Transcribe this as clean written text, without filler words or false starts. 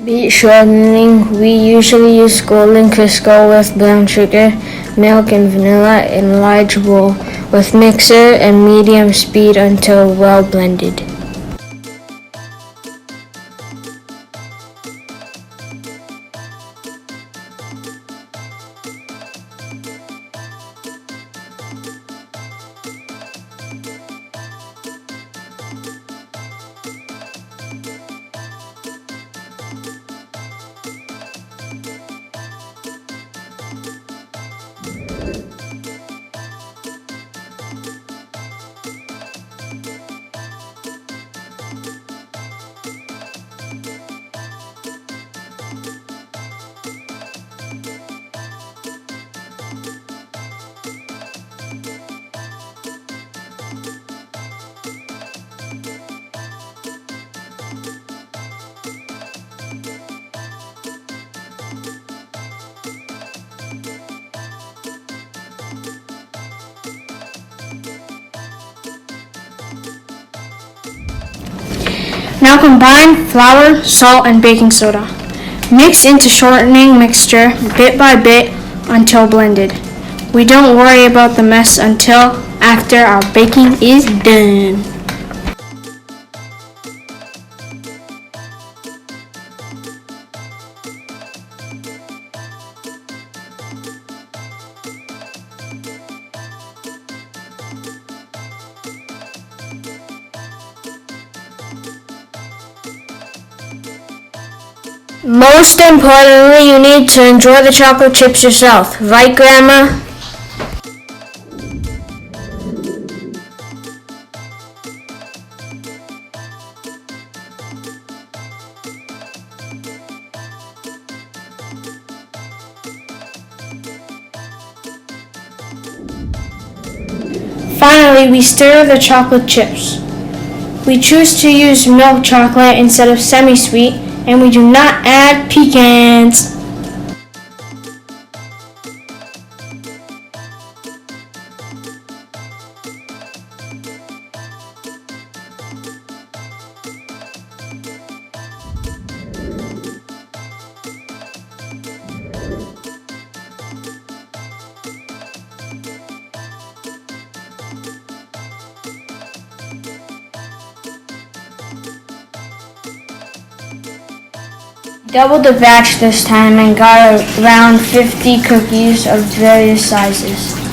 Beet shortening, we usually use golden Crisco with brown sugar, milk, and vanilla in a large bowl with mixer and medium speed until well blended. Now combine flour, salt, and baking soda. Mix into shortening mixture bit by bit until blended. We don't worry about the mess until after our baking is done. Most importantly, you need to enjoy the chocolate chips yourself, right, Grandma? Finally, we stir the chocolate chips. We choose to use milk chocolate instead of semi-sweet, and we do not add pecans. Doubled the batch this time and got around 50 cookies of various sizes.